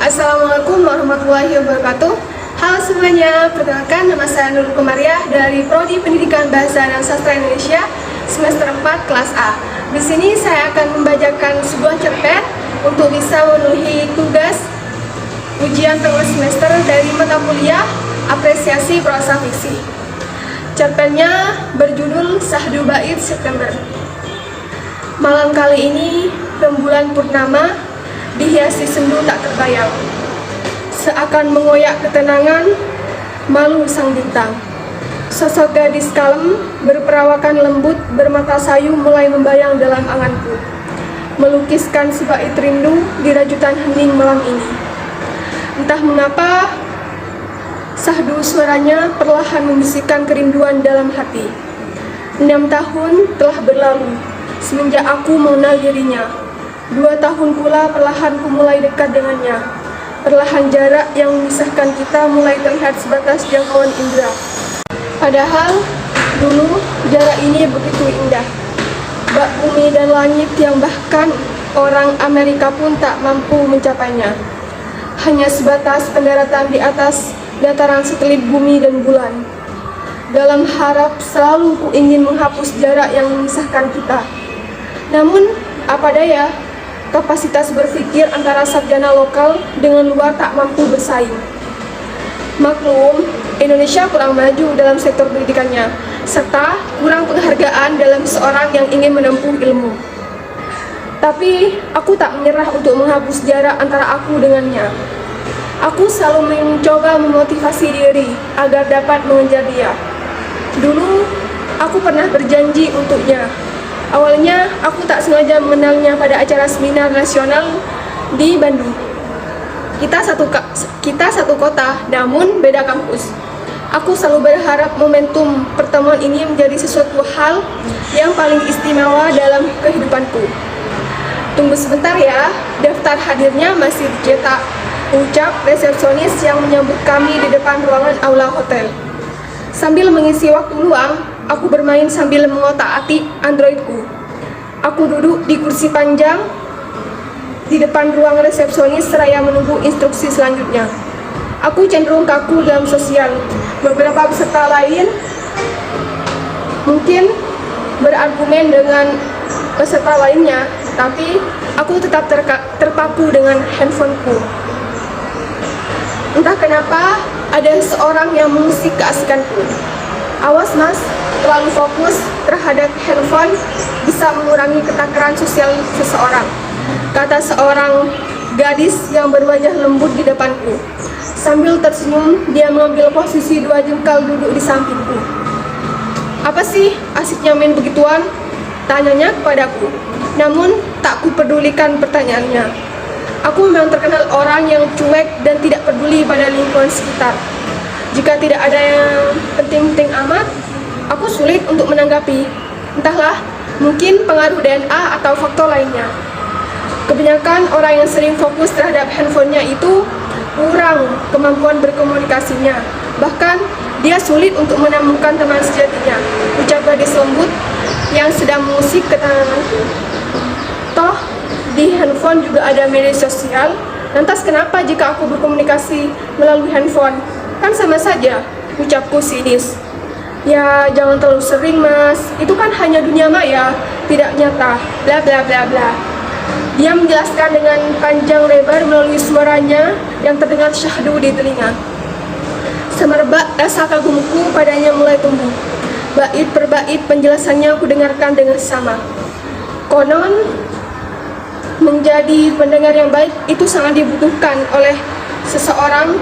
Assalamualaikum warahmatullahi wabarakatuh. Halo semuanya, perkenalkan nama saya Nurul Komariah dari Prodi Pendidikan Bahasa dan Sastra Indonesia semester 4 kelas A. Di sini saya akan membacakan sebuah cerpen untuk bisa memenuhi tugas ujian tengah semester dari mata kuliah Apresiasi Prosa Fiksi. Cerpennya berjudul Syahdu Bait September. Malam kali ini rembulan purnama dihiasi sendu tak terbayang, seakan mengoyak ketenangan malu sang bintang. Sosok gadis kalem berperawakan lembut bermata sayu mulai membayang dalam anganku, melukiskan sebaik rindu di rajutan hening malam ini. Entah mengapa syahdu suaranya perlahan membisikkan kerinduan dalam hati. 6 tahun telah berlalu semenjak aku mengenal dirinya. 2 tahun pula perlahan ku mulai dekat dengannya. Perlahan jarak yang memisahkan kita mulai terlihat sebatas jangkauan indera. Padahal dulu jarak ini begitu indah. Bak bumi dan langit yang bahkan orang Amerika pun tak mampu mencapainya. Hanya sebatas pendaratan di atas dataran satelit bumi dan bulan. Dalam harap selalu ku ingin menghapus jarak yang memisahkan kita. Namun apa daya, kapasitas berpikir antara sarjana lokal dengan luar tak mampu bersaing. Maklum, Indonesia kurang maju dalam sektor pendidikannya, serta kurang penghargaan dalam seorang yang ingin menempuh ilmu. Tapi, aku tak menyerah untuk menghapus jarak antara aku dengannya. Aku selalu mencoba memotivasi diri agar dapat mengejar dia. Dulu, aku pernah berjanji untuknya. Awalnya, aku tak sengaja mengenalnya pada acara seminar nasional di Bandung. Kita satu kota, namun beda kampus. Aku selalu berharap momentum pertemuan ini menjadi sesuatu hal yang paling istimewa dalam kehidupanku. Tunggu sebentar ya, daftar hadirnya masih dicetak, ucap resepsionis yang menyambut kami di depan ruangan aula hotel. Sambil mengisi waktu luang, aku bermain sambil mengotak-atik Androidku. Aku duduk di kursi panjang di depan ruang resepsionis seraya menunggu instruksi selanjutnya. Aku cenderung kaku dalam sosial. Beberapa peserta lain mungkin berargumen dengan peserta lainnya, tapi aku tetap terpaku dengan handphoneku. Entah kenapa, ada seorang yang mengusik keasikanku. Awas mas, terlalu fokus terhadap handphone bisa mengurangi ketakaran sosial seseorang, kata seorang gadis yang berwajah lembut di depanku. Sambil tersenyum, dia mengambil posisi 2 jengkal duduk di sampingku. Apa sih asiknya main begituan? Tanyanya kepadaku. Namun tak kupedulikan pertanyaannya. Aku memang terkenal orang yang cuek dan tidak peduli pada lingkungan sekitar. Jika tidak ada yang penting-penting amat, aku sulit untuk menanggapi. Entahlah, mungkin pengaruh DNA atau faktor lainnya. Kebanyakan orang yang sering fokus terhadap handphonenya itu kurang kemampuan berkomunikasinya. Bahkan, dia sulit untuk menemukan teman sejatinya, ucap gadis lembut yang sedang mengusik ketenanganku. Toh, di handphone juga ada media sosial. Lantas kenapa jika aku berkomunikasi melalui handphone? Kan sama saja, ucapku sinis. Ya, jangan terlalu sering mas, itu kan hanya dunia maya, tidak nyata, bla bla bla bla. Dia menjelaskan dengan panjang lebar melalui suaranya yang terdengar syahdu di telinga. Semerbak rasa kagumku padanya mulai tumbuh. Bait per bait penjelasannya aku dengarkan dengan sama. Konon, menjadi pendengar yang baik itu sangat dibutuhkan oleh seseorang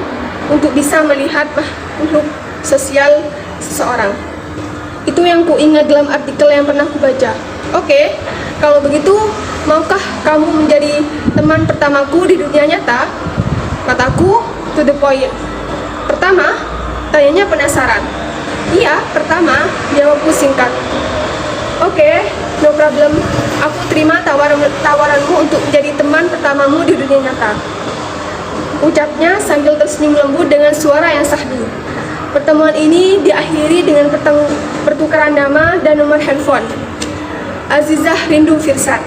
untuk bisa melihat makhluk sosial seseorang. Itu yang ku ingat dalam artikel yang pernah ku baca. Oke, kalau begitu, maukah kamu menjadi teman pertamaku di dunia nyata? Kataku, to the point. Pertama, tanyanya penasaran. Iya, pertama, jawabku singkat. Oke, no problem. Aku terima tawaranmu untuk menjadi teman pertamamu di dunia nyata, ucapnya sambil tersenyum lembut dengan suara yang syahdu. Pertemuan ini diakhiri dengan pertukaran nama dan nomor handphone. Azizah Rindu Firsat.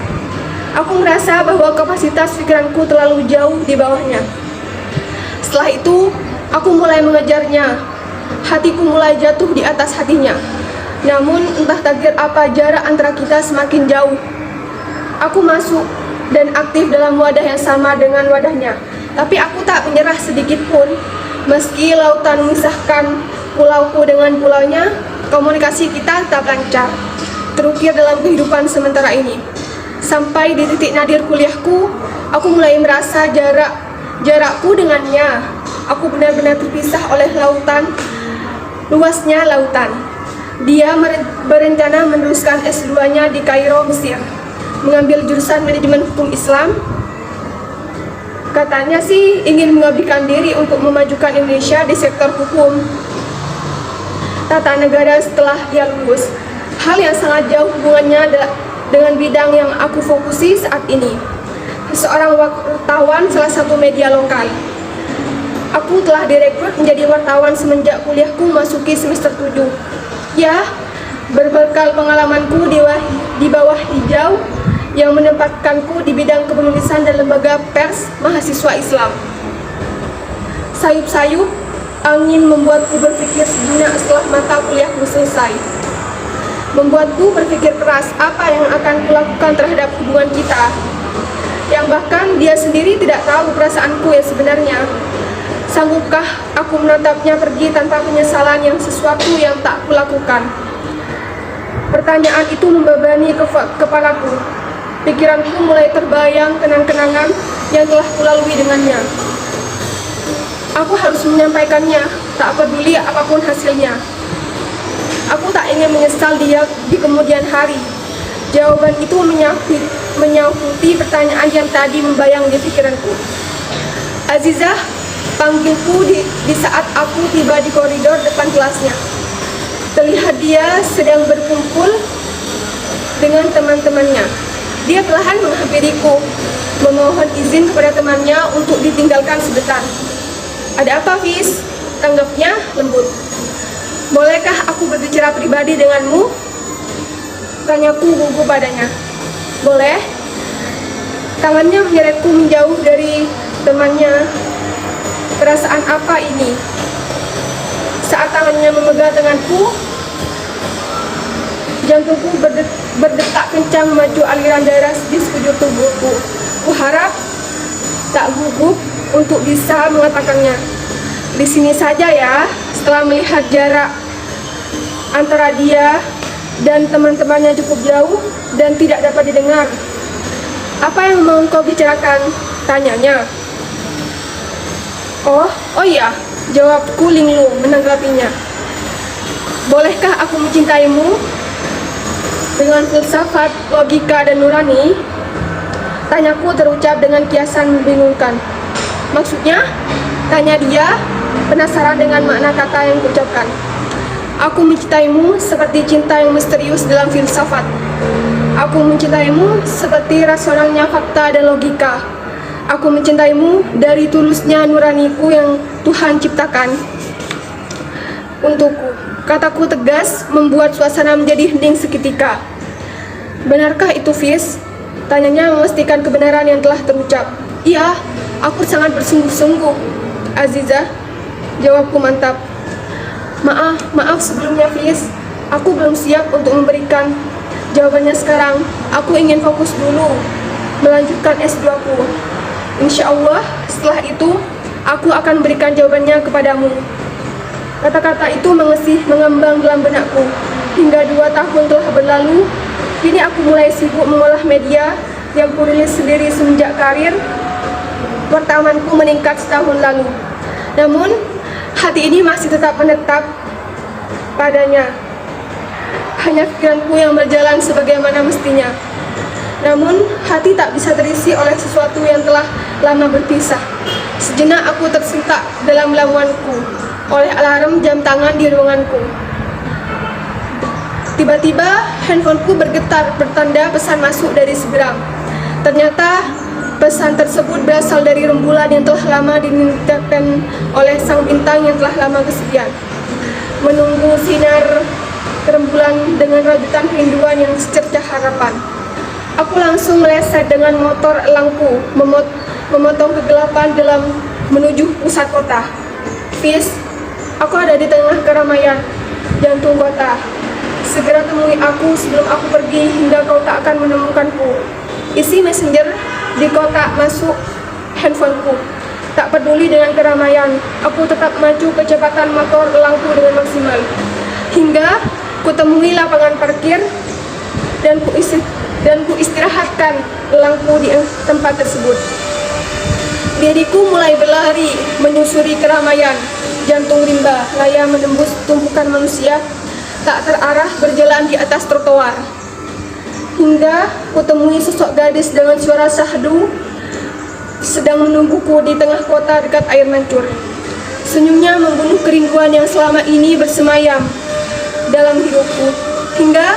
Aku merasa bahwa kapasitas pikiranku terlalu jauh di bawahnya. Setelah itu, aku mulai mengejarnya. Hatiku mulai jatuh di atas hatinya. Namun, entah takdir apa, jarak antara kita semakin jauh. Aku masuk dan aktif dalam wadah yang sama dengan wadahnya. Tapi aku tak menyerah sedikit pun. Meski lautan memisahkan pulauku dengan pulaunya, komunikasi kita tetap lancar, terukir dalam kehidupan sementara ini. Sampai di titik nadir kuliahku, aku mulai merasa jarakku dengannya. Aku benar-benar terpisah oleh lautan, luasnya lautan. Dia berencana meneruskan S2-nya di Kairo, Mesir, mengambil jurusan manajemen hukum Islam. Katanya sih ingin mengabdikan diri untuk memajukan Indonesia di sektor hukum tata negara setelah dia lulus. Hal yang sangat jauh hubungannya dengan bidang yang aku fokusi saat ini. Seorang wartawan salah satu media lokal. Aku telah direkrut menjadi wartawan semenjak kuliahku masuki semester 7. Ya, berbekal pengalamanku di bawah hijau yang menempatkanku di bidang kepenulisan dan lembaga pers mahasiswa Islam. Sayup-sayup, angin membuatku berpikir sejenak setelah mata kuliahku selesai. Membuatku berpikir keras apa yang akan kulakukan terhadap hubungan kita, yang bahkan dia sendiri tidak tahu perasaanku yang sebenarnya. Sanggupkah aku menatapnya pergi tanpa penyesalan yang sesuatu yang tak kulakukan? Pertanyaan itu membebani kepalaku. Pikiranku mulai terbayang kenang-kenangan yang telah kulalui dengannya. Aku harus menyampaikannya, tak peduli apapun hasilnya. Aku tak ingin menyesal dia di kemudian hari. Jawaban itu menyahuti pertanyaan yang tadi membayang di pikiranku. Azizah panggilku di saat aku tiba di koridor depan kelasnya. Terlihat dia sedang berkumpul dengan teman-temannya. Dia perlahan menghampiriku, memohon izin kepada temannya untuk ditinggalkan sebentar. Ada apa, Fis? Tanggapnya lembut. Bolehkah aku berbicara pribadi denganmu? Tanyaku gugup padanya. Boleh. Tangannya menyeretku menjauh dari temannya. Perasaan apa ini? Saat tangannya memegang tanganku, jantungku berdetak kencang maju aliran darah di sekujur tubuhku. Kuharap tak gugup untuk bisa mengatakannya. Di sini saja ya. Setelah melihat jarak antara dia dan teman-temannya cukup jauh dan tidak dapat didengar. Apa yang mau kau bicarakan? Tanyanya. Oh iya, jawabku linglung menanggapinya. Bolehkah aku mencintaimu? Dengan filsafat, logika, dan nurani, tanyaku terucap dengan kiasan membingungkan. Maksudnya? Tanya dia, penasaran dengan makna kata yang kuucapkan. Aku mencintaimu seperti cinta yang misterius dalam filsafat. Aku mencintaimu seperti rasionalnya fakta dan logika. Aku mencintaimu dari tulusnya nuraniku yang Tuhan ciptakan untukku. Kataku tegas membuat suasana menjadi hening seketika. Benarkah itu, Fis? Tanyanya memastikan kebenaran yang telah terucap. Iya, aku sangat bersungguh-sungguh, Azizah. Jawabku mantap. Maaf sebelumnya, Fis. Aku belum siap untuk memberikan jawabannya sekarang. Aku ingin fokus dulu melanjutkan S2-ku. Insya Allah setelah itu aku akan berikan jawabannya kepadamu. Kata-kata itu mengembang dalam benakku. Hingga 2 tahun telah berlalu, kini aku mulai sibuk mengolah media yang kurilis sendiri semenjak karir wartawanku meningkat setahun lalu. Namun, hati ini masih tetap menetap padanya. Hanya pikiranku yang berjalan sebagaimana mestinya. Namun, hati tak bisa terisi oleh sesuatu yang telah lama berpisah. Sejenak aku tersentak dalam lamuanku oleh alarm jam tangan di ruanganku. Tiba-tiba, handphoneku bergetar bertanda pesan masuk dari seberang. Ternyata, pesan tersebut berasal dari rembulan yang telah lama dinantikan oleh sang bintang yang telah lama kesepian. Menunggu sinar rembulan dengan rajutan kerinduan yang secercah harapan. Aku langsung meleset dengan motor elangku, memotong kegelapan dalam menuju pusat kota. Fis, aku ada di tengah keramaian jantung kota. Segera temui aku sebelum aku pergi hingga kau tak akan menemukanku. Isi messenger di kotak masuk handphoneku. Tak peduli dengan keramaian, aku tetap maju kecepatan motor elangku dengan maksimal. Hingga kutemui lapangan parkir dan ku istirahatkan elangku di tempat tersebut. Diriku mulai berlari menyusuri keramaian. Jantung rimba, laya menembus tumpukan manusia tak terarah berjalan di atas trotoar. Hingga kutemui sosok gadis dengan suara syahdu sedang menungguku di tengah kota dekat air mancur. Senyumnya membunuh kerinduan yang selama ini bersemayam dalam hidupku. Hingga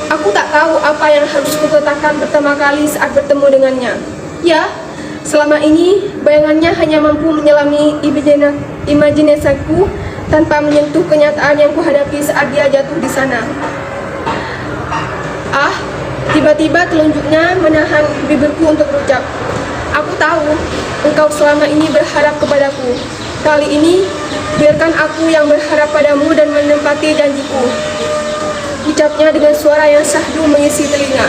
aku tak tahu apa yang harus kukatakan pertama kali saat bertemu dengannya. Ya, selama ini bayangannya hanya mampu menyelami imajinasiku tanpa menyentuh kenyataan yang kuhadapi saat dia jatuh di sana. Tiba-tiba telunjuknya menahan bibirku untuk berucap. Aku tahu engkau selama ini berharap kepadaku. Kali ini biarkan aku yang berharap padamu dan menempati janjiku. Ucapnya dengan suara yang syahdu mengisi telinga.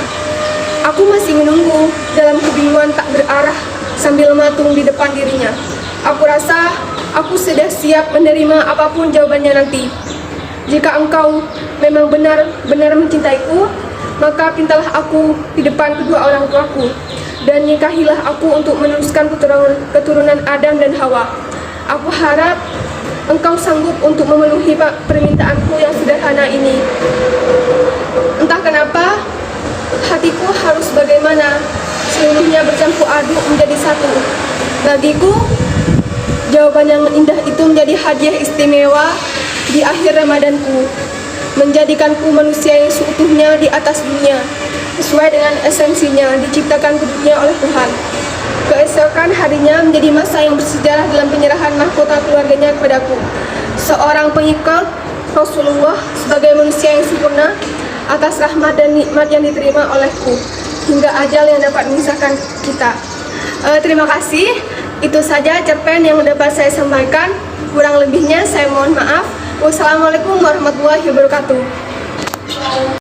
Aku masih menunggu dalam kebingungan tak berarah sambil mematung di depan dirinya. Aku rasa aku sudah siap menerima apapun jawabannya nanti. Jika engkau memang benar-benar mencintaiku, maka pintalah aku di depan kedua orang tuaku dan nikahilah aku untuk meneruskan keturunan Adam dan Hawa. Aku harap engkau sanggup untuk memenuhi permintaanku yang sederhana ini. Entah kenapa, hatiku harus bagaimana seluruhnya bercampur aduk menjadi satu. Bagiku, jawaban yang indah itu menjadi hadiah istimewa di akhir Ramadanku, menjadikanku manusia yang seutuhnya di atas dunia, sesuai dengan esensinya diciptakan ke dunia oleh Tuhan. Keesokan harinya menjadi masa yang bersejarah dalam penyerahan mahkota keluarganya kepadaku, seorang pengikut Rasulullah sebagai manusia yang sempurna atas rahmat dan nikmat yang diterima olehku hingga ajal yang dapat memisahkan kita. Terima kasih. Itu saja cerpen yang dapat saya sampaikan. Kurang lebihnya saya mohon maaf. Wassalamualaikum warahmatullahi wabarakatuh.